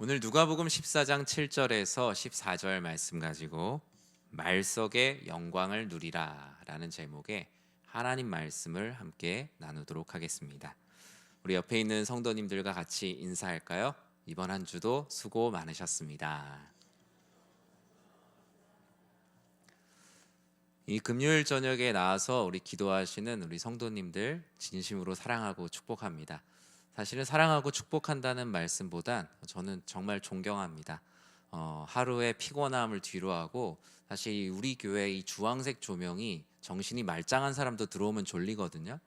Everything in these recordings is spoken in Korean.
오늘 누가복음 14장 7절에서 14절 말씀 가지고 말 속의 영광을 누리라 라는 제목의 하나님 말씀을 함께 나누도록 하겠습니다. 우리 옆에 있는 성도님들과 같이 인사할까요? 이번 한 주도 수고 많으셨습니다. 이 금요일 저녁에 나와서 우리 기도하시는 우리 성도님들 진심으로 사랑하고 축복합니다. 사실은 사랑하고 축복한다는 말씀보단 저는 정말 존경합니다. 하루의 피곤함을 뒤로하고 사실 우리 교회 이 주황색 조명이 정신이 말짱한 사람도 들어오면 졸리거든요.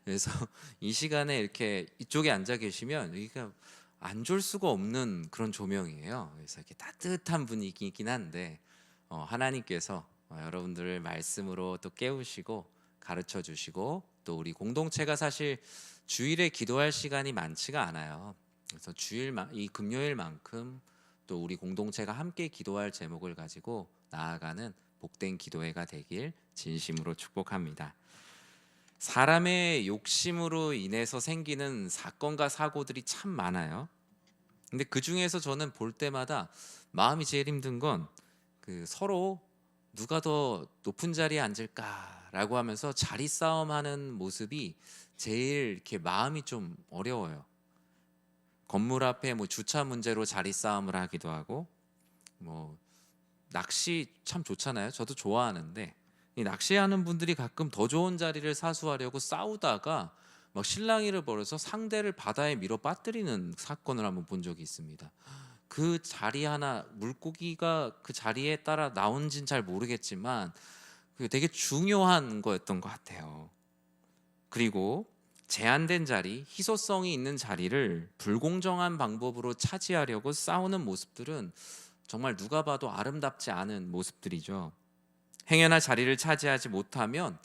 그래서 이 시간에 이렇게 이쪽에 앉아 계시면 여기가 안 졸 수가 없는 그런 조명이에요. 그래서 이렇게 따뜻한 분위기이긴 한데 하나님께서 여러분들을 말씀으로 또 깨우시고 가르쳐 주시고 또 우리 공동체가 사실 주일에 기도할 시간이 많지가 않아요. 그래서 이 금요일만큼 또 우리 공동체가 함께 기도할 제목을 가지고 나아가는 복된 기도회가 되길 진심으로 축복합니다. 사람의 욕심으로 인해서 생기는 사건과 사고들이 참 많아요. 근데 그 중에서 저는 볼 때마다 마음이 제일 힘든 건 서로 누가 더 높은 자리에 앉을까라고 하면서 자리 싸움하는 모습이 제일 이렇게 마음이 좀 어려워요. 건물 앞에 뭐 주차 문제로 자리 싸움을 하기도 하고, 뭐 낚시 참 좋잖아요. 저도 좋아하는데 이 낚시하는 분들이 가끔 더 좋은 자리를 사수하려고 싸우다가 막 실랑이를 벌여서 상대를 바다에 밀어 빠뜨리는 사건을 한번 본 적이 있습니다. 그 자리 하나 물고기가 그 자리에 따라 나온진 잘 모르겠지만 그게 되게 중요한 거였던 것 같아요. 그리고 제한된 자리, 희소성이 있는 자리를 불공정한 방법으로 차지하려고 싸우는 모습들은 정말 누가 봐도 아름답지 않은 모습들이죠. 행여나 자리를 차지하지 못하면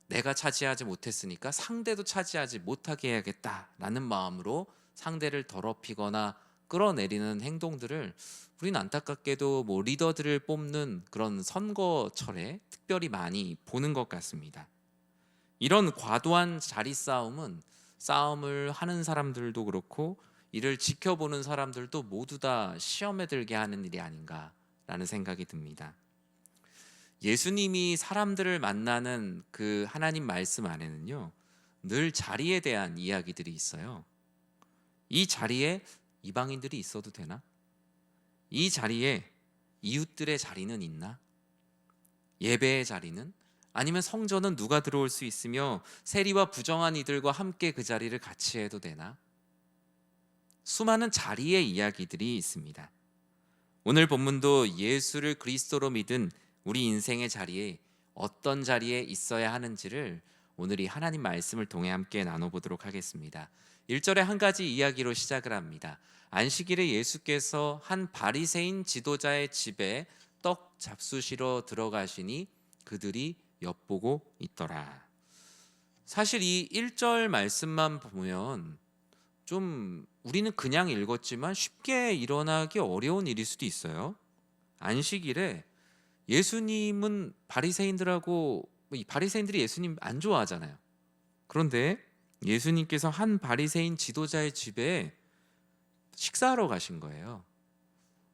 내가 차지하지 못했으니까 상대도 차지하지 못하게 해야겠다라는 마음으로 상대를 더럽히거나 끌어내리는 행동들을 우리는 안타깝게도 뭐 리더들을 뽑는 그런 선거철에 특별히 많이 보는 것 같습니다. 이런 과도한 자리 싸움을 하는 사람들도 그렇고 이를 지켜보는 사람들도 모두 다 시험에 들게 하는 일이 아닌가라는 생각이 듭니다. 예수님이 사람들을 만나는 그 하나님 말씀 안에는요, 늘 자리에 대한 이야기들이 있어요. 이 자리에 이방인들이 있어도 되나? 이 자리에 이웃들의 자리는 있나? 예배의 자리는? 아니면 성전은 누가 들어올 수 있으며 세리와 부정한 이들과 함께 그 자리를 같이 해도 되나? 수많은 자리의 이야기들이 있습니다. 오늘 본문도 예수를 그리스도로 믿은 우리 인생의 자리에 어떤 자리에 있어야 하는지를 오늘 이 하나님 말씀을 통해 함께 나눠보도록 하겠습니다. 1절에 한 가지 이야기로 시작을 합니다. 안식일에 예수께서 한 바리새인 지도자의 집에 떡 잡수시러 들어가시니 그들이 엿보고 있더라. 사실 이 1절 말씀만 보면 좀 우리는 그냥 읽었지만 쉽게 일어나기 어려운 일일 수도 있어요. 안식일에 예수님은 이 바리새인들이 예수님 안 좋아하잖아요. 그런데 예수님께서 한 바리새인 지도자의 집에 식사하러 가신 거예요.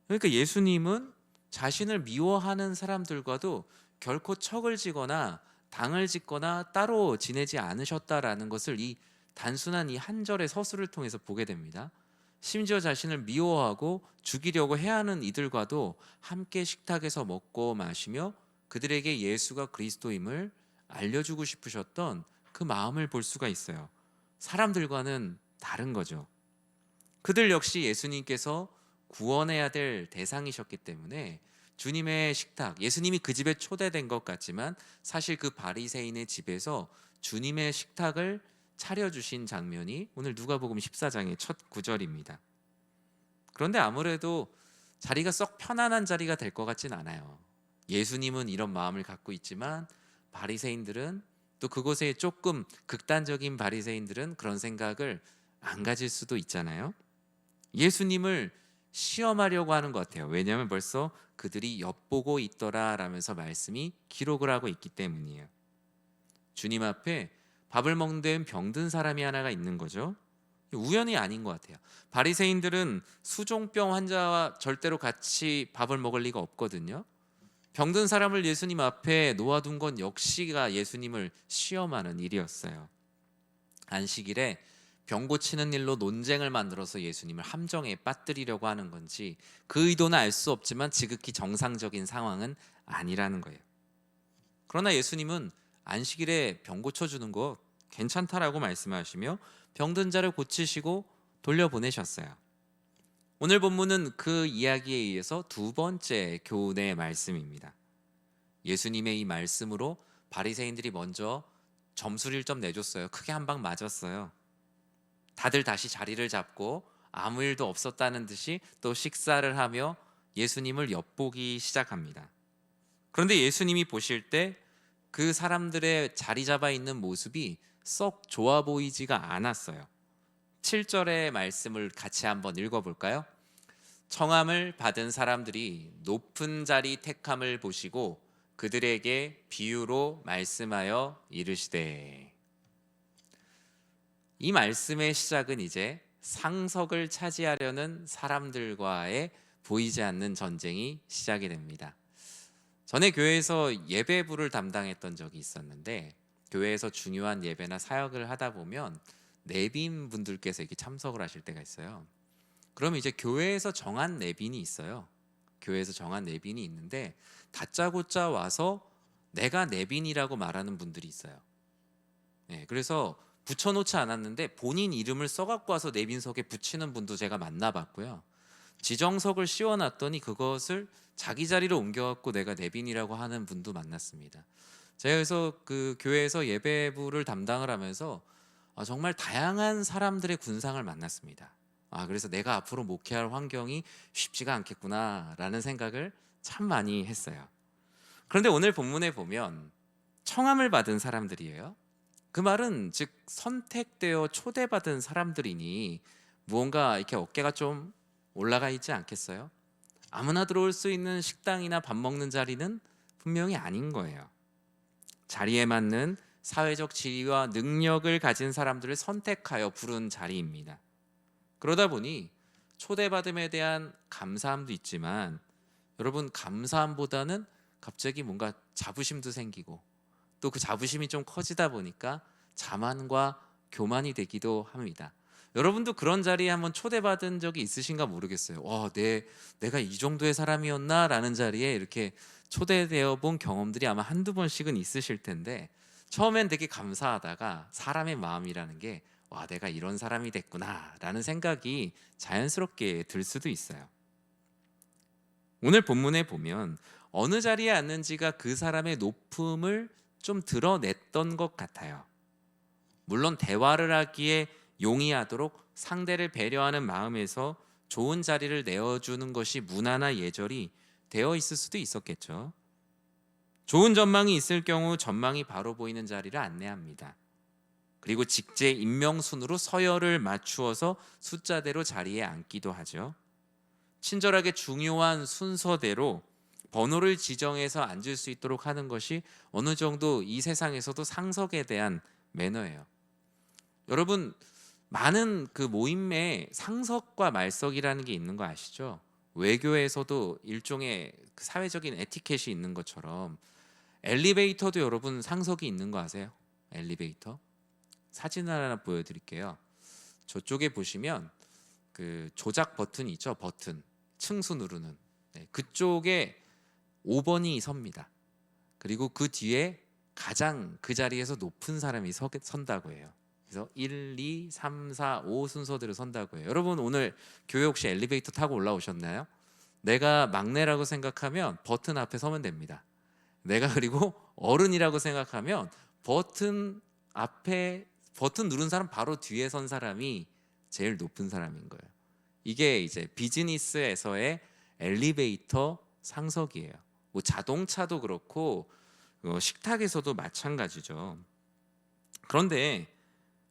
그러니까 예수님은 자신을 미워하는 사람들과도 결코 척을 지거나 당을 짓거나 따로 지내지 않으셨다라는 것을 이 단순한 이 한 절의 서술을 통해서 보게 됩니다. 심지어 자신을 미워하고 죽이려고 해하는 이들과도 함께 식탁에서 먹고 마시며 그들에게 예수가 그리스도임을 알려주고 싶으셨던 그 마음을 볼 수가 있어요. 사람들과는 다른 거죠. 그들 역시 예수님께서 구원해야 될 대상이셨기 때문에 주님의 식탁, 예수님이 그 집에 초대된 것 같지만 사실 그 바리새인의 집에서 주님의 식탁을 차려주신 장면이 오늘 누가복음 14장의 첫 구절입니다. 그런데 아무래도 자리가 썩 편안한 자리가 될 것 같진 않아요. 예수님은 이런 마음을 갖고 있지만 바리새인들은 또 그곳에 조금 극단적인 바리새인들은 그런 생각을 안 가질 수도 있잖아요. 예수님을 시험하려고 하는 것 같아요. 왜냐하면 벌써 그들이 엿보고 있더라 라면서 말씀이 기록을 하고 있기 때문이에요. 주님 앞에 밥을 먹는 데는 병든 사람이 하나가 있는 거죠. 우연이 아닌 것 같아요. 바리새인들은 수종병 환자와 절대로 같이 밥을 먹을 리가 없거든요. 병든 사람을 예수님 앞에 놓아둔 건 역시가 예수님을 시험하는 일이었어요. 안식일에 병 고치는 일로 논쟁을 만들어서 예수님을 함정에 빠뜨리려고 하는 건지 그 의도는 알 수 없지만 지극히 정상적인 상황은 아니라는 거예요. 그러나 예수님은 안식일에 병 고쳐주는 거 괜찮다라고 말씀하시며 병든 자를 고치시고 돌려보내셨어요. 오늘 본문은 그 이야기에 의해서 두 번째 교훈의 말씀입니다. 예수님의 이 말씀으로 바리새인들이 먼저 점수를 좀 내줬어요. 크게 한 방 맞았어요. 다들 다시 자리를 잡고 아무 일도 없었다는 듯이 또 식사를 하며 예수님을 엿보기 시작합니다. 그런데 예수님이 보실 때 그 사람들의 자리 잡아 있는 모습이 썩 좋아 보이지가 않았어요. 7절의 말씀을 같이 한번 읽어볼까요? 청함을 받은 사람들이 높은 자리 택함을 보시고 그들에게 비유로 말씀하여 이르시되. 이 말씀의 시작은 이제 상석을 차지하려는 사람들과의 보이지 않는 전쟁이 시작이 됩니다. 전에 교회에서 예배부를 담당했던 적이 있었는데, 교회에서 중요한 예배나 사역을 하다 보면 내빈 분들께서 이렇게 참석을 하실 때가 있어요. 그러면 이제 교회에서 정한 내빈이 있어요. 교회에서 정한 내빈이 있는데 다짜고짜 와서 내가 내빈이라고 말하는 분들이 있어요. 그래서 붙여놓지 않았는데 본인 이름을 써갖고 와서 내빈석에 붙이는 분도 제가 만나봤고요. 지정석을 씌워놨더니 그것을 자기 자리로 옮겨갖고 내가 내빈이라고 하는 분도 만났습니다. 제가 그래서 그 교회에서 예배부를 담당을 하면서 정말 다양한 사람들의 군상을 만났습니다. 그래서 내가 앞으로 목회할 환경이 쉽지가 않겠구나라는 생각을 참 많이 했어요. 그런데 오늘 본문에 보면 청함을 받은 사람들이에요. 그 말은 즉 선택되어 초대받은 사람들이니 무언가 이렇게 어깨가 좀 올라가 있지 않겠어요? 아무나 들어올 수 있는 식당이나 밥 먹는 자리는 분명히 아닌 거예요. 자리에 맞는 사회적 지위와 능력을 가진 사람들을 선택하여 부른 자리입니다. 그러다 보니 초대받음에 대한 감사함도 있지만 여러분, 감사함보다는 갑자기 뭔가 자부심도 생기고 또 그 자부심이 좀 커지다 보니까 자만과 교만이 되기도 합니다. 여러분도 그런 자리에 한번 초대받은 적이 있으신가 모르겠어요. 내가 이 정도의 사람이었나? 라는 자리에 이렇게 초대되어 본 경험들이 아마 한두 번씩은 있으실 텐데, 처음엔 되게 감사하다가 사람의 마음이라는 게 내가 이런 사람이 됐구나 라는 생각이 자연스럽게 들 수도 있어요. 오늘 본문에 보면 어느 자리에 앉는지가 그 사람의 높음을 좀 드러냈던 것 같아요. 물론 대화를 하기에 용이하도록 상대를 배려하는 마음에서 좋은 자리를 내어주는 것이 문화나 예절이 되어 있을 수도 있었겠죠. 좋은 전망이 있을 경우 전망이 바로 보이는 자리를 안내합니다. 그리고 직제 임명순으로 서열을 맞추어서 숫자대로 자리에 앉기도 하죠. 친절하게 중요한 순서대로 번호를 지정해서 앉을 수 있도록 하는 것이 어느 정도 이 세상에서도 상석에 대한 매너예요. 여러분, 많은 그 모임에 상석과 말석이라는 게 있는 거 아시죠? 외교에서도 일종의 그 사회적인 에티켓이 있는 것처럼 엘리베이터도 여러분 상석이 있는 거 아세요? 엘리베이터? 사진 하나 보여드릴게요. 저쪽에 보시면 그 조작 버튼이 있죠. 버튼 층수 누르는 그쪽에 5번이 섭니다. 그리고 그 뒤에 가장 그 자리에서 높은 사람이 선다고 해요. 그래서 1, 2, 3, 4, 5 순서대로 선다고 해요. 여러분, 오늘 교회 혹시 엘리베이터 타고 올라오셨나요? 내가 막내라고 생각하면 버튼 앞에 서면 됩니다. 내가 그리고 어른이라고 생각하면 버튼 앞에 버튼 누른 사람 바로 뒤에 선 사람이 제일 높은 사람인 거예요. 이게 이제 비즈니스에서의 엘리베이터 상석이에요. 뭐 자동차도 그렇고 식탁에서도 마찬가지죠. 그런데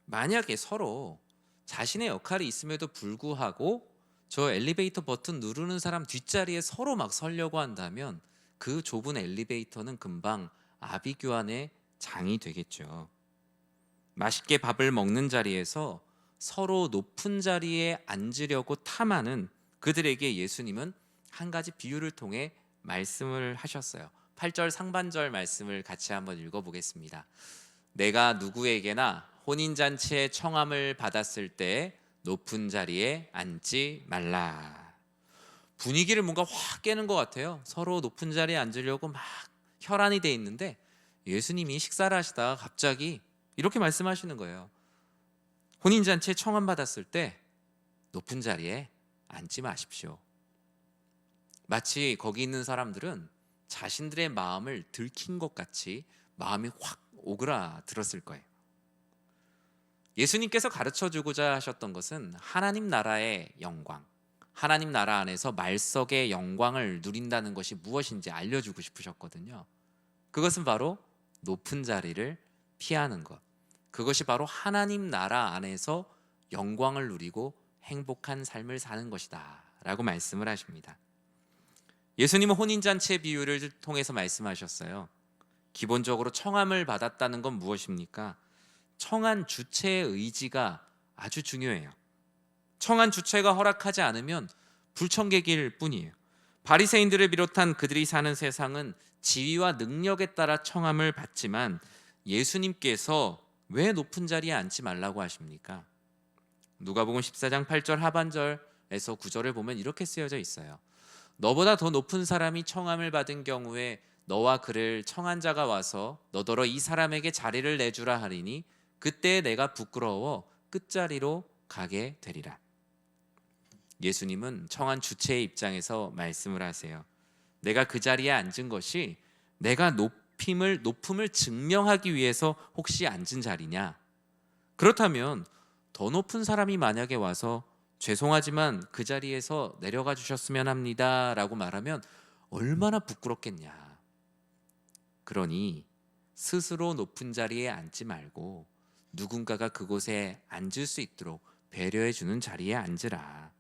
만약에 서로 자신의 역할이 있음에도 불구하고 저 엘리베이터 버튼 누르는 사람 뒷자리에 서로 막 서려고 한다면 그 좁은 엘리베이터는 금방 아비규환의 장이 되겠죠. 맛있게 밥을 먹는 자리에서 서로 높은 자리에 앉으려고 탐하는 그들에게 예수님은 한 가지 비유를 통해 말씀을 하셨어요. 8절 상반절 말씀을 같이 한번 읽어보겠습니다. 내가 누구에게나 혼인잔치에 청함을 받았을 때 높은 자리에 앉지 말라. 분위기를 뭔가 확 깨는 것 같아요. 서로 높은 자리에 앉으려고 막 혈안이 돼 있는데 예수님이 식사를 하시다가 갑자기 이렇게 말씀하시는 거예요. 혼인잔치에 청함 받았을 때 높은 자리에 앉지 마십시오. 마치 거기 있는 사람들은 자신들의 마음을 들킨 것 같이 마음이 확 오그라들었을 거예요. 예수님께서 가르쳐주고자 하셨던 것은 하나님 나라의 영광, 하나님 나라 안에서 말석의 영광을 누린다는 것이 무엇인지 알려주고 싶으셨거든요. 그것은 바로 높은 자리를 피하는 것, 그것이 바로 하나님 나라 안에서 영광을 누리고 행복한 삶을 사는 것이다 라고 말씀을 하십니다. 예수님은 혼인잔치의 비유를 통해서 말씀하셨어요. 기본적으로 청함을 받았다는 건 무엇입니까? 청한 주체의 의지가 아주 중요해요. 청한 주체가 허락하지 않으면 불청객일 뿐이에요. 바리새인들을 비롯한 그들이 사는 세상은 지위와 능력에 따라 청함을 받지만 예수님께서 왜 높은 자리에 앉지 말라고 하십니까? 누가복음 14장 8절 하반절에서 9절을 보면 이렇게 쓰여져 있어요. 너보다 더 높은 사람이 청함을 받은 경우에 너와 그를 청한 자가 와서 너더러 이 사람에게 자리를 내주라 하리니 그때 내가 부끄러워 끝자리로 가게 되리라. 예수님은 청한 주체의 입장에서 말씀을 하세요. 내가 그 자리에 앉은 것이 내가 높음을 증명하기 위해서 혹시 앉은 자리냐? 그렇다면 더 높은 사람이 만약에 와서 죄송하지만 그 자리에서 내려가 주셨으면 합니다 라고 말하면 얼마나 부끄럽겠냐. 그러니 스스로 높은 자리에 앉지 말고 누군가가 그곳에 앉을 수 있도록 배려해 주는 자리에 앉으라.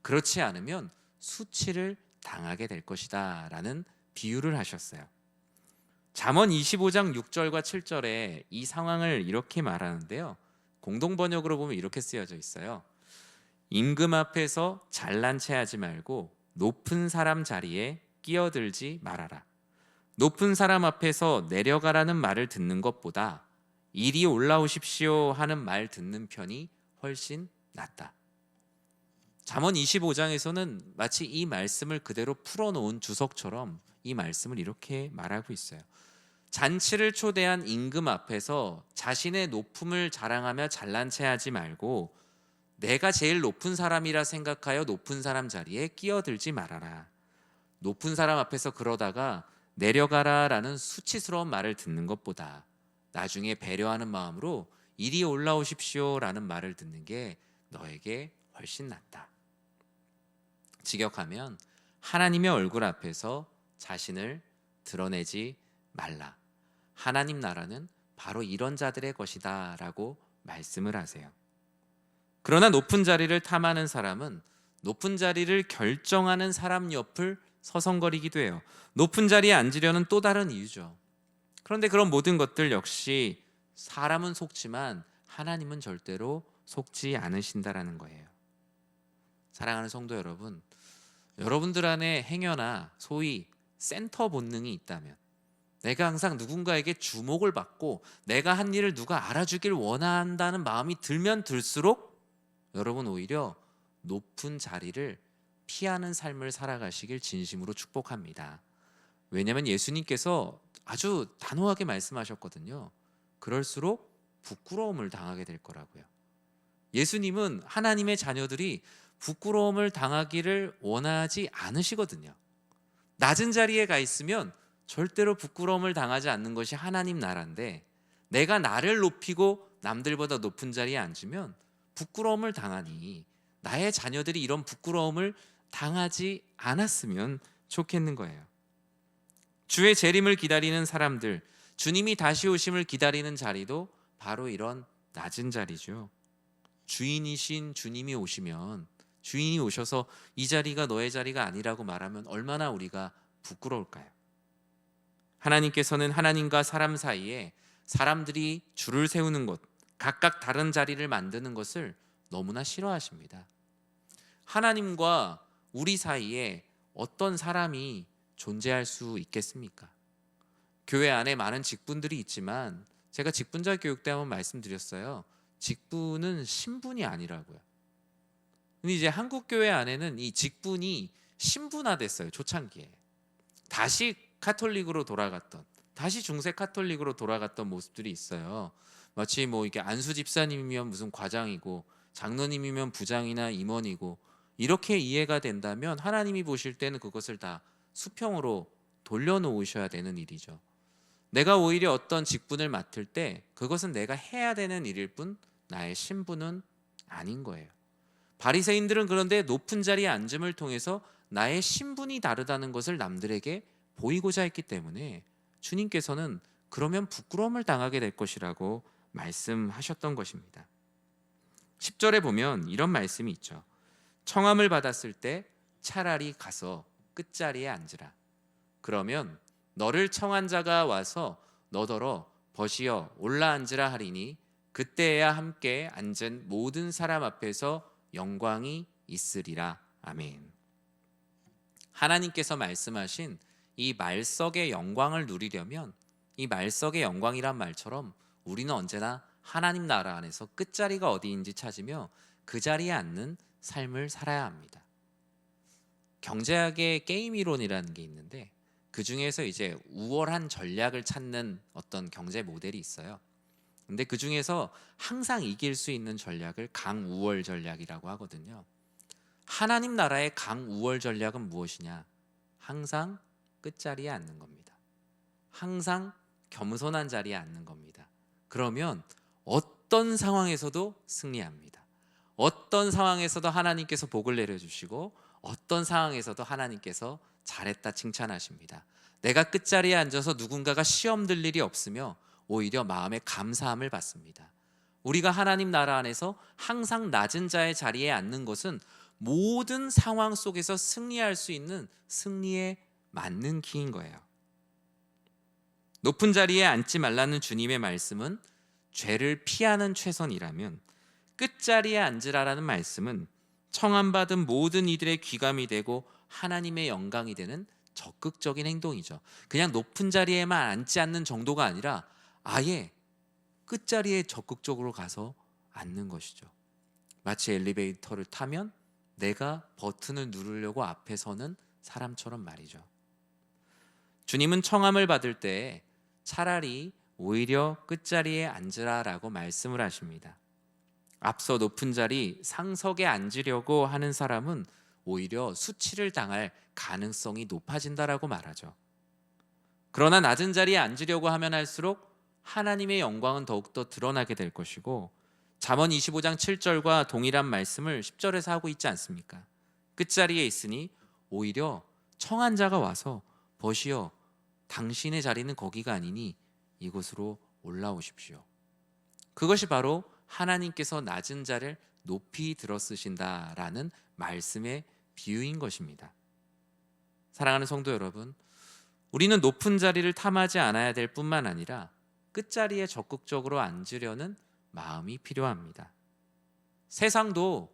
그렇지 않으면 수치를 당하게 될 것이다 라는 비유를 하셨어요. 잠언 25장 6절과 7절에 이 상황을 이렇게 말하는데요. 공동번역으로 보면 이렇게 쓰여져 있어요. 임금 앞에서 잘난 체 하지 말고 높은 사람 자리에 끼어들지 말아라. 높은 사람 앞에서 내려가라는 말을 듣는 것보다 이리 올라오십시오 하는 말 듣는 편이 훨씬 낫다. 잠언 25장에서는 마치 이 말씀을 그대로 풀어놓은 주석처럼 이 말씀을 이렇게 말하고 있어요. 잔치를 초대한 임금 앞에서 자신의 높음을 자랑하며 잘난 체 하지 말고 내가 제일 높은 사람이라 생각하여 높은 사람 자리에 끼어들지 말아라. 높은 사람 앞에서 그러다가 내려가라 라는 수치스러운 말을 듣는 것보다 나중에 배려하는 마음으로 이리 올라오십시오 라는 말을 듣는 게 너에게 훨씬 낫다. 직역하면 하나님의 얼굴 앞에서 자신을 드러내지 말라. 하나님 나라는 바로 이런 자들의 것이다 라고 말씀을 하세요. 그러나 높은 자리를 탐하는 사람은 높은 자리를 결정하는 사람 옆을 서성거리기도 해요. 높은 자리에 앉으려는 또 다른 이유죠. 그런데 그런 모든 것들 역시 사람은 속지만 하나님은 절대로 속지 않으신다라는 거예요. 사랑하는 성도 여러분, 여러분들 안에 행여나 소위 센터 본능이 있다면 내가 항상 누군가에게 주목을 받고 내가 한 일을 누가 알아주길 원한다는 마음이 들면 들수록 여러분 오히려 높은 자리를 피하는 삶을 살아가시길 진심으로 축복합니다. 왜냐하면 예수님께서 아주 단호하게 말씀하셨거든요. 그럴수록 부끄러움을 당하게 될 거라고요. 예수님은 하나님의 자녀들이 부끄러움을 당하기를 원하지 않으시거든요. 낮은 자리에 가 있으면 절대로 부끄러움을 당하지 않는 것이 하나님 나라인데 내가 나를 높이고 남들보다 높은 자리에 앉으면 부끄러움을 당하니 나의 자녀들이 이런 부끄러움을 당하지 않았으면 좋겠는 거예요. 주의 재림을 기다리는 사람들, 주님이 다시 오심을 기다리는 자리도 바로 이런 낮은 자리죠. 주인이신 주님이 오시면 주인이 오셔서 이 자리가 너의 자리가 아니라고 말하면 얼마나 우리가 부끄러울까요? 하나님께서는 하나님과 사람 사이에 사람들이 줄을 세우는 것, 각각 다른 자리를 만드는 것을 너무나 싫어하십니다. 하나님과 우리 사이에 어떤 사람이 존재할 수 있겠습니까? 교회 안에 많은 직분들이 있지만 제가 직분자 교육 때 한번 말씀드렸어요. 직분은 신분이 아니라고요. 근데 이제 한국 교회 안에는 이 직분이 신분화됐어요. 초창기에. 다시 카톨릭으로 돌아갔던, 다시 중세 카톨릭으로 돌아갔던 모습들이 있어요. 마치 뭐 이게 안수 집사님이면 무슨 과장이고 장로님이면 부장이나 임원이고 이렇게 이해가 된다면 하나님이 보실 때는 그것을 다 수평으로 돌려놓으셔야 되는 일이죠. 내가 오히려 어떤 직분을 맡을 때 그것은 내가 해야 되는 일일 뿐 나의 신분은 아닌 거예요. 바리새인들은 그런데 높은 자리에 앉음을 통해서 나의 신분이 다르다는 것을 남들에게 보이고자 했기 때문에 주님께서는 그러면 부끄러움을 당하게 될 것이라고 말씀하셨던 것입니다. 10절에 보면 이런 말씀이 있죠. 청함을 받았을 때 차라리 가서 끝자리에 앉으라. 그러면 너를 청한 자가 와서 너더러 벗이어 올라앉으라 하리니 그때야 함께 앉은 모든 사람 앞에서 영광이 있으리라. 아멘. 하나님께서 말씀하신 이 말석의 영광을 누리려면 이 말석의 영광이란 말처럼 우리는 언제나 하나님 나라 안에서 끝자리가 어디인지 찾으며 그 자리에 앉는 삶을 살아야 합니다. 경제학의 게임 이론이라는 게 있는데 그 중에서 이제 우월한 전략을 찾는 어떤 경제 모델이 있어요. 근데 그 중에서 항상 이길 수 있는 전략을 강우월 전략이라고 하거든요. 하나님 나라의 강우월 전략은 무엇이냐? 항상 끝자리에 앉는 겁니다. 항상 겸손한 자리에 앉는 겁니다. 그러면 어떤 상황에서도 승리합니다. 어떤 상황에서도 하나님께서 복을 내려주시고 어떤 상황에서도 하나님께서 잘했다 칭찬하십니다. 내가 끝자리에 앉아서 누군가가 시험 들 일이 없으며 오히려 마음에 감사함을 받습니다. 우리가 하나님 나라 안에서 항상 낮은 자의 자리에 앉는 것은 모든 상황 속에서 승리할 수 있는 승리에 맞는 키인 거예요. 높은 자리에 앉지 말라는 주님의 말씀은 죄를 피하는 최선이라면 끝자리에 앉으라라는 말씀은 청함받은 모든 이들의 귀감이 되고 하나님의 영광이 되는 적극적인 행동이죠. 그냥 높은 자리에만 앉지 않는 정도가 아니라 아예 끝자리에 적극적으로 가서 앉는 것이죠. 마치 엘리베이터를 타면 내가 버튼을 누르려고 앞에 서는 사람처럼 말이죠. 주님은 청함을 받을 때 차라리 오히려 끝자리에 앉으라라고 말씀을 하십니다. 앞서 높은 자리 상석에 앉으려고 하는 사람은 오히려 수치를 당할 가능성이 높아진다라고 말하죠. 그러나 낮은 자리에 앉으려고 하면 할수록 하나님의 영광은 더욱더 드러나게 될 것이고 잠언 25장 7절과 동일한 말씀을 10절에서 하고 있지 않습니까? 끝자리에 있으니 오히려 청한 자가 와서 벗이여 당신의 자리는 거기가 아니니 이곳으로 올라오십시오. 그것이 바로 하나님께서 낮은 자를 높이 들어 쓰신다라는 말씀의 비유인 것입니다. 사랑하는 성도 여러분, 우리는 높은 자리를 탐하지 않아야 될 뿐만 아니라 끝자리에 적극적으로 앉으려는 마음이 필요합니다. 세상도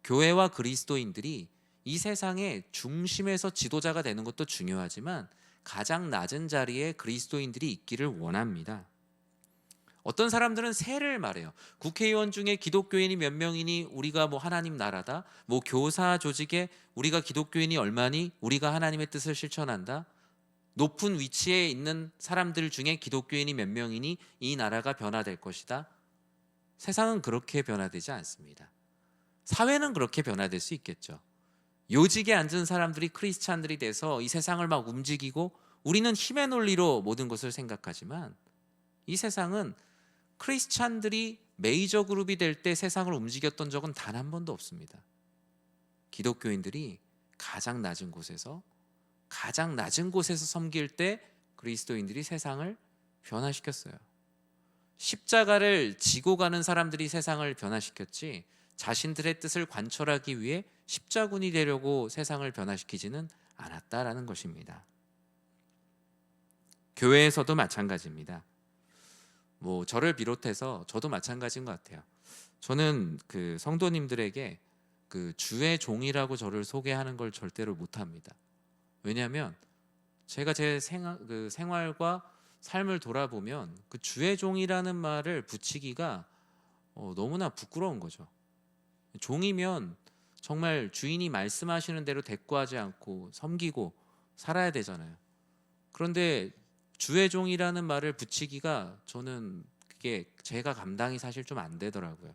교회와 그리스도인들이 이 세상의 중심에서 지도자가 되는 것도 중요하지만 가장 낮은 자리에 그리스도인들이 있기를 원합니다. 어떤 사람들은 세를 말해요. 국회의원 중에 기독교인이 몇 명이니 우리가 뭐 하나님 나라다. 뭐 교사 조직에 우리가 기독교인이 얼마니 우리가 하나님의 뜻을 실천한다. 높은 위치에 있는 사람들 중에 기독교인이 몇 명이니 이 나라가 변화될 것이다. 세상은 그렇게 변화되지 않습니다. 사회는 그렇게 변화될 수 있겠죠. 요직에 앉은 사람들이 크리스찬들이 돼서 이 세상을 막 움직이고 우리는 힘의 논리로 모든 것을 생각하지만 이 세상은 크리스찬들이 메이저 그룹이 될 때 세상을 움직였던 적은 단 한 번도 없습니다. 기독교인들이 가장 낮은 곳에서 섬길 때 그리스도인들이 세상을 변화시켰어요. 십자가를 지고 가는 사람들이 세상을 변화시켰지 자신들의 뜻을 관철하기 위해 십자군이 되려고 세상을 변화시키지는 않았다라는 것입니다. 교회에서도 마찬가지입니다. 뭐 저를 비롯해서 저도 마찬가지인 것 같아요. 저는 그 성도님들에게 그 주의 종이라고 저를 소개하는 걸 절대로 못 합니다. 왜냐하면 제가 제 생활과 삶을 돌아보면 그 주의 종이라는 말을 붙이기가 너무나 부끄러운 거죠. 종이면 정말 주인이 말씀하시는 대로 대꾸하지 않고 섬기고 살아야 되잖아요. 그런데 주의 종이라는 말을 붙이기가 저는 그게 제가 감당이 사실 좀 안 되더라고요.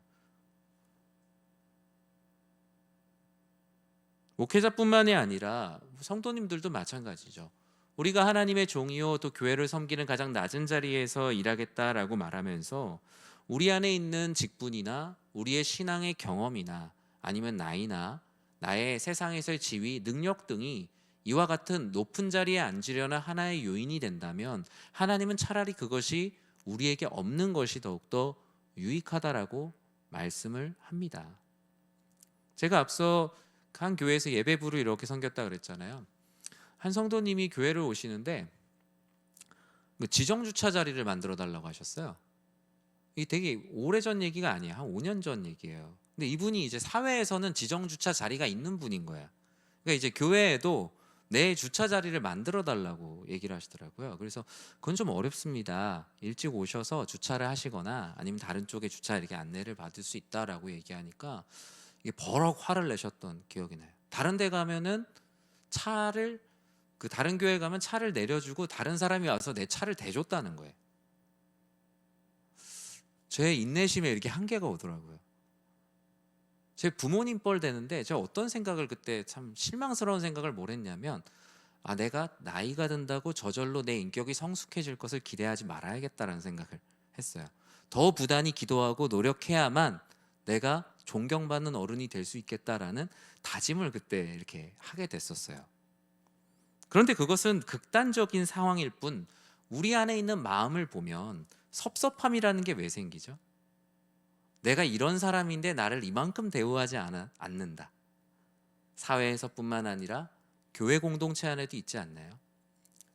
목회자뿐만이 아니라 성도님들도 마찬가지죠. 우리가 하나님의 종이요 또 교회를 섬기는 가장 낮은 자리에서 일하겠다라고 말하면서 우리 안에 있는 직분이나 우리의 신앙의 경험이나 아니면 나이나 나의 세상에서의 지위, 능력 등이 이와 같은 높은 자리에 앉으려는 하나의 요인이 된다면 하나님은 차라리 그것이 우리에게 없는 것이 더욱더 유익하다라고 말씀을 합니다. 제가 앞서 한 교회에서 예배부를 이렇게 섬겼다 그랬잖아요. 한 성도님이 교회를 오시는데 지정 주차 자리를 만들어 달라고 하셨어요. 이게 되게 오래전 얘기가 아니에요. 한 5년 전 얘기예요. 근데 이분이 이제 사회에서는 지정 주차 자리가 있는 분인 거예요. 그러니까 이제 교회에도 내 주차 자리를 만들어 달라고 얘기를 하시더라고요. 그래서 그건 좀 어렵습니다. 일찍 오셔서 주차를 하시거나 아니면 다른 쪽에 주차 이렇게 안내를 받을 수 있다라고 얘기하니까 이게 버럭 화를 내셨던 기억이 나요. 다른 데 가면은 차를 그 다른 교회 가면 차를 내려주고 다른 사람이 와서 내 차를 대줬다는 거예요. 제 인내심에 이렇게 한계가 오더라고요. 제 부모님 뻘 되는데 제가 어떤 생각을 그때 참 실망스러운 생각을 뭘 했냐면 내가 나이가 든다고 저절로 내 인격이 성숙해질 것을 기대하지 말아야겠다라는 생각을 했어요. 더 부단히 기도하고 노력해야만 내가 존경받는 어른이 될 수 있겠다라는 다짐을 그때 이렇게 하게 됐었어요. 그런데 그것은 극단적인 상황일 뿐 우리 안에 있는 마음을 보면 섭섭함이라는 게 왜 생기죠? 내가 이런 사람인데 나를 이만큼 대우하지 않는다. 사회에서뿐만 아니라 교회 공동체 안에도 있지 않나요?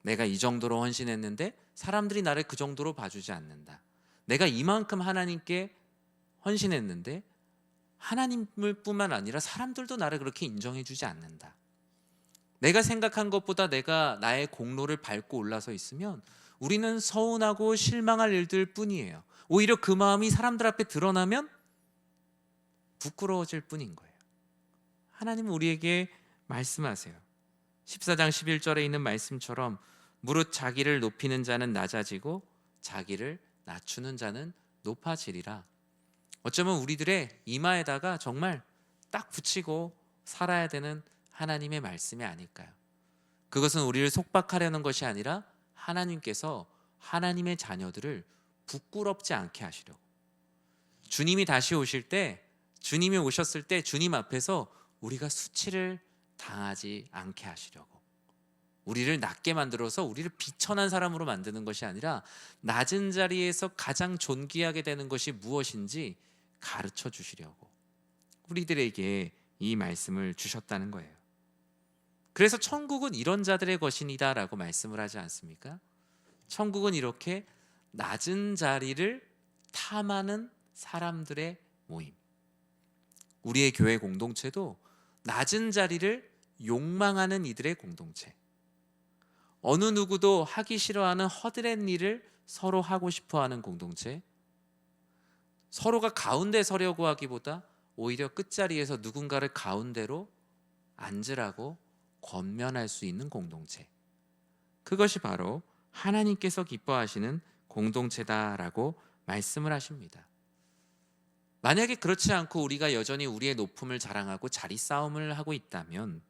내가 이 정도로 헌신했는데 사람들이 나를 그 정도로 봐주지 않는다. 내가 이만큼 하나님께 헌신했는데 하나님을 뿐만 아니라 사람들도 나를 그렇게 인정해주지 않는다. 내가 생각한 것보다 내가 나의 공로를 밟고 올라서 있으면 우리는 서운하고 실망할 일들 뿐이에요. 오히려 그 마음이 사람들 앞에 드러나면 부끄러워질 뿐인 거예요. 하나님은 우리에게 말씀하세요. 14장 11절에 있는 말씀처럼 무릇 자기를 높이는 자는 낮아지고 자기를 낮추는 자는 높아지리라. 어쩌면 우리들의 이마에다가 정말 딱 붙이고 살아야 되는 하나님의 말씀이 아닐까요? 그것은 우리를 속박하려는 것이 아니라 하나님께서 하나님의 자녀들을 부끄럽지 않게 하시려고. 주님이 다시 오실 때, 주님이 오셨을 때 주님 앞에서 우리가 수치를 당하지 않게 하시려고. 우리를 낮게 만들어서 우리를 비천한 사람으로 만드는 것이 아니라 낮은 자리에서 가장 존귀하게 되는 것이 무엇인지 가르쳐 주시려고 우리들에게 이 말씀을 주셨다는 거예요. 그래서 천국은 이런 자들의 것이니다 라고 말씀을 하지 않습니까? 천국은 이렇게 낮은 자리를 탐하는 사람들의 모임. 우리의 교회 공동체도 낮은 자리를 욕망하는 이들의 공동체. 어느 누구도 하기 싫어하는 허드렛 일을 서로 하고 싶어하는 공동체. 서로가 가운데 서려고 하기보다 오히려 끝자리에서 누군가를 가운데로 앉으라고 권면할 수 있는 공동체. 그것이 바로 하나님께서 기뻐하시는 공동체다라고 말씀을 하십니다. 만약에 그렇지 않고 우리가 여전히 우리의 높음을 자랑하고 자리 싸움을 하고 있다면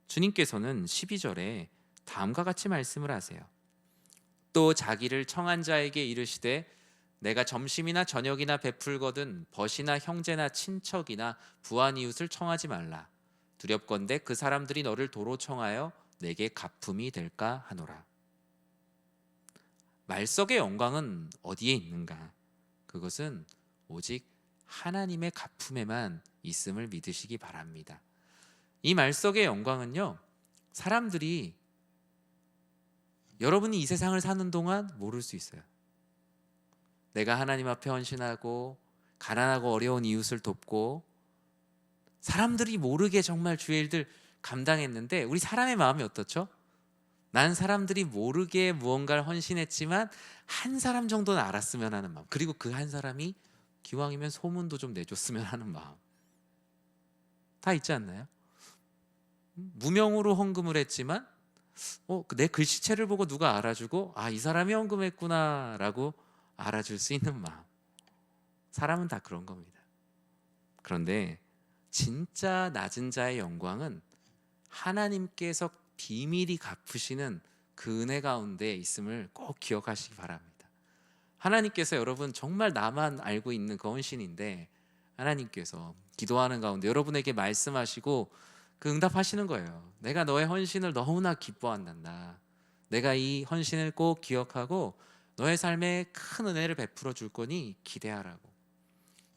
주님께서는 12절에 다음과 같이 말씀을 하세요. 또 자기를 청한 자에게 이르시되 내가 점심이나 저녁이나 베풀거든 벗이나 형제나 친척이나 부한 이웃을 청하지 말라. 두렵건대 그 사람들이 너를 도로 청하여 내게 갚음이 될까 하노라. 말석의 영광은 어디에 있는가? 그것은 오직 하나님의 갚음에만 있음을 믿으시기 바랍니다. 이 말석의 영광은요, 사람들이 여러분이 이 세상을 사는 동안 모를 수 있어요. 내가 하나님 앞에 헌신하고 가난하고 어려운 이웃을 돕고 사람들이 모르게 정말 주의 일들 감당했는데 우리 사람의 마음이 어떻죠? 난 사람들이 모르게 무언가를 헌신했지만 한 사람 정도는 알았으면 하는 마음, 그리고 그 한 사람이 기왕이면 소문도 좀 내줬으면 하는 마음, 다 있지 않나요? 무명으로 헌금을 했지만 내 글씨체를 보고 누가 알아주고 이 사람이 헌금했구나라고 알아줄 수 있는 마음. 사람은 다 그런 겁니다. 그런데 진짜 낮은 자의 영광은 하나님께서 비밀히 갚으시는 그 은혜 가운데 있음을 꼭 기억하시기 바랍니다. 하나님께서 여러분 정말 나만 알고 있는 그 헌신인데 하나님께서 기도하는 가운데 여러분에게 말씀하시고 그 응답하시는 거예요. 내가 너의 헌신을 너무나 기뻐한단다. 내가 이 헌신을 꼭 기억하고 너의 삶에 큰 은혜를 베풀어 줄 거니 기대하라고.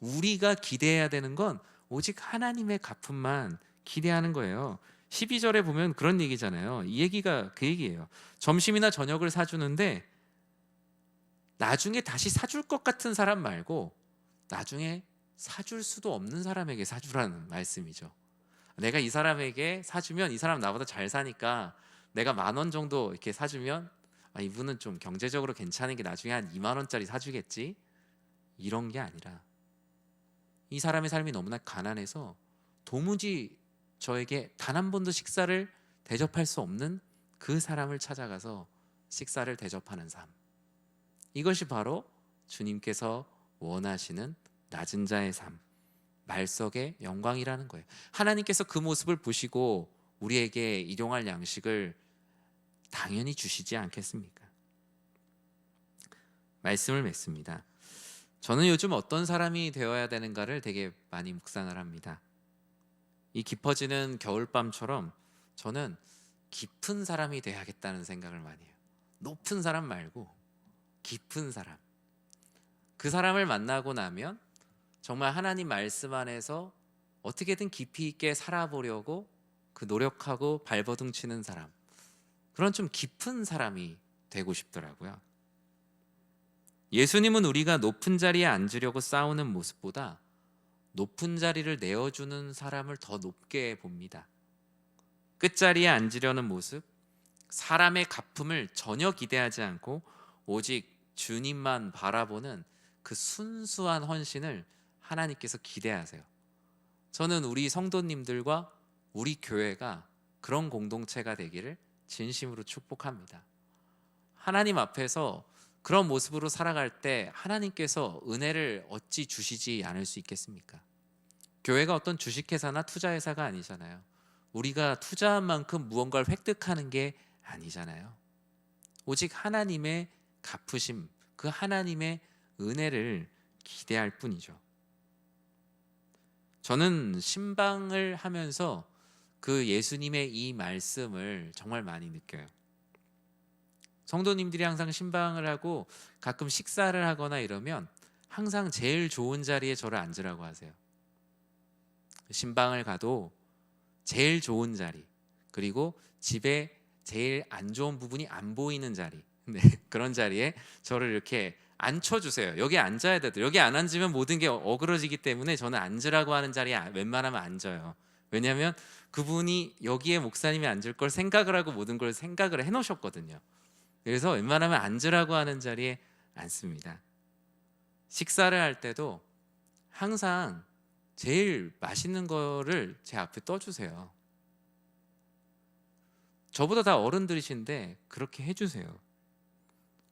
우리가 기대해야 되는 건 오직 하나님의 갚음만 기대하는 거예요. 12절에 보면 그런 얘기잖아요. 이 얘기가 그 얘기예요. 점심이나 저녁을 사주는데 나중에 다시 사줄 것 같은 사람 말고 나중에 사줄 수도 없는 사람에게 사주라는 말씀이죠. 내가 이 사람에게 사주면 이 사람 나보다 잘 사니까 내가 10,000원 정도 이렇게 사주면 이분은 좀 경제적으로 괜찮은 게 나중에 한 20,000원짜리 사주겠지, 이런 게 아니라 이 사람의 삶이 너무나 가난해서 도무지 저에게 단 한 번도 식사를 대접할 수 없는 그 사람을 찾아가서 식사를 대접하는 삶, 이것이 바로 주님께서 원하시는 낮은 자의 삶, 말석의 영광이라는 거예요. 하나님께서 그 모습을 보시고 우리에게 일용할 양식을 당연히 주시지 않겠습니까? 말씀을 맺습니다. 저는 요즘 어떤 사람이 되어야 되는가를 되게 많이 묵상을 합니다. 이 깊어지는 겨울밤처럼 저는 깊은 사람이 돼야겠다는 생각을 많이 해요. 높은 사람 말고 깊은 사람. 그 사람을 만나고 나면 정말 하나님 말씀 안에서 어떻게든 깊이 있게 살아보려고 그 노력하고 발버둥 치는 사람, 그런 좀 깊은 사람이 되고 싶더라고요. 예수님은 우리가 높은 자리에 앉으려고 싸우는 모습보다 높은 자리를 내어주는 사람을 더 높게 봅니다. 끝자리에 앉으려는 모습, 사람의 갚음을 전혀 기대하지 않고 오직 주님만 바라보는 그 순수한 헌신을 하나님께서 기대하세요. 저는 우리 성도님들과 우리 교회가 그런 공동체가 되기를 진심으로 축복합니다. 하나님 앞에서 그런 모습으로 살아갈 때 하나님께서 은혜를 어찌 주시지 않을 수 있겠습니까? 교회가 어떤 주식회사나 투자회사가 아니잖아요. 우리가 투자한 만큼 무언가를 획득하는 게 아니잖아요. 오직 하나님의 갚으심, 그 하나님의 은혜를 기대할 뿐이죠. 저는 신방을 하면서 그 예수님의 이 말씀을 정말 많이 느껴요. 성도님들이 항상 신방을 하고 가끔 식사를 하거나 이러면 항상 제일 좋은 자리에 저를 앉으라고 하세요. 신방을 가도 제일 좋은 자리, 그리고 집에 제일 안 좋은 부분이 안 보이는 자리, 그런 자리에 저를 이렇게 앉혀주세요. 여기 앉아야 돼도, 여기 안 앉으면 모든 게 어그러지기 때문에 저는 앉으라고 하는 자리에 웬만하면 앉아요. 왜냐하면 그분이 여기에 목사님이 앉을 걸 생각을 하고 모든 걸 생각을 해놓으셨거든요. 그래서 웬만하면 앉으라고 하는 자리에 앉습니다. 식사를 할 때도 항상 제일 맛있는 거를 제 앞에 떠주세요. 저보다 다 어른들이신데 그렇게 해주세요.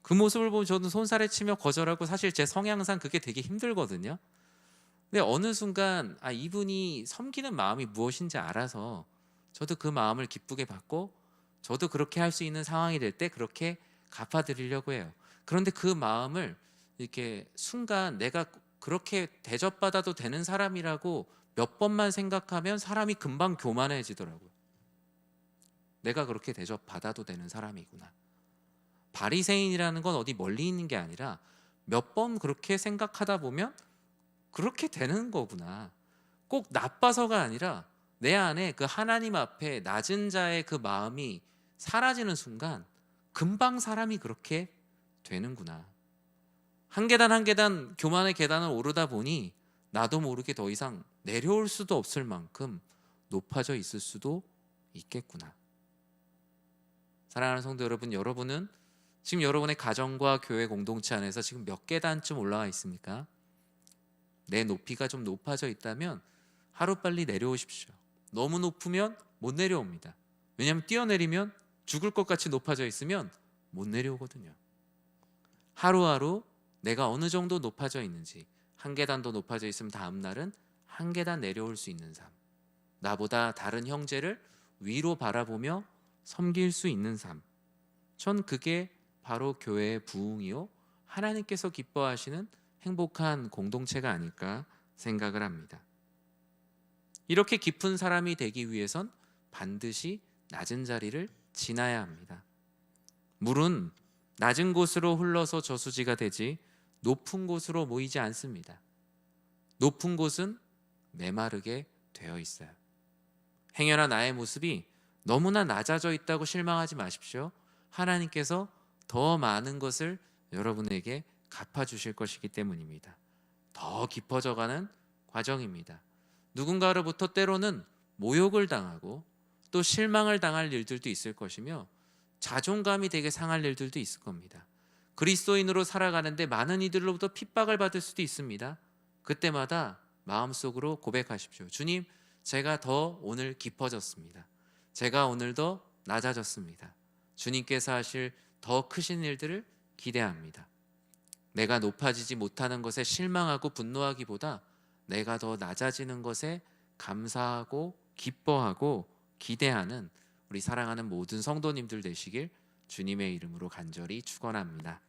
그 모습을 보면 저는 손살에 치며 거절하고, 사실 제 성향상 그게 되게 힘들거든요. 근데 어느 순간 이분이 섬기는 마음이 무엇인지 알아서 저도 그 마음을 기쁘게 받고 저도 그렇게 할 수 있는 상황이 될 때 그렇게 갚아드리려고 해요. 그런데 그 마음을 이렇게 순간 내가 그렇게 대접받아도 되는 사람이라고 몇 번만 생각하면 사람이 금방 교만해지더라고요. 내가 그렇게 대접받아도 되는 사람이구나. 바리새인이라는 건 어디 멀리 있는 게 아니라 몇 번 그렇게 생각하다 보면 그렇게 되는 거구나. 꼭 나빠서가 아니라 내 안에 그 하나님 앞에 낮은 자의 그 마음이 사라지는 순간 금방 사람이 그렇게 되는구나. 한 계단 한 계단 교만의 계단을 오르다 보니 나도 모르게 더 이상 내려올 수도 없을 만큼 높아져 있을 수도 있겠구나. 사랑하는 성도 여러분, 여러분은 지금 여러분의 가정과 교회 공동체 안에서 지금 몇 계단쯤 올라와 있습니까? 내 높이가 좀 높아져 있다면 하루빨리 내려오십시오. 너무 높으면 못 내려옵니다. 왜냐하면 뛰어내리면 죽을 것 같이 높아져 있으면 못 내려오거든요. 하루하루 내가 어느 정도 높아져 있는지, 한 계단 더 높아져 있으면 다음 날은 한 계단 내려올 수 있는 삶, 나보다 다른 형제를 위로 바라보며 섬길 수 있는 삶, 전 그게 바로 교회의 부흥이요 하나님께서 기뻐하시는 행복한 공동체가 아닐까 생각을 합니다. 이렇게 깊은 사람이 되기 위해선 반드시 낮은 자리를 지나야 합니다. 물은 낮은 곳으로 흘러서 저수지가 되지 높은 곳으로 모이지 않습니다. 높은 곳은 메마르게 되어 있어요. 행여나 나의 모습이 너무나 낮아져 있다고 실망하지 마십시오. 하나님께서 더 많은 것을 여러분에게 갚아주실 것이기 때문입니다. 더 깊어져가는 과정입니다. 누군가로부터 때로는 모욕을 당하고 또 실망을 당할 일들도 있을 것이며 자존감이 되게 상할 일들도 있을 겁니다. 그리스도인으로 살아가는데 많은 이들로부터 핍박을 받을 수도 있습니다. 그때마다 마음속으로 고백하십시오. 주님, 제가 더 오늘 깊어졌습니다. 제가 오늘 더 낮아졌습니다. 주님께서 하실 더 크신 일들을 기대합니다. 내가 높아지지 못하는 것에 실망하고 분노하기보다 내가 더 낮아지는 것에 감사하고 기뻐하고 기대하는 우리 사랑하는 모든 성도님들 되시길 주님의 이름으로 간절히 축원합니다.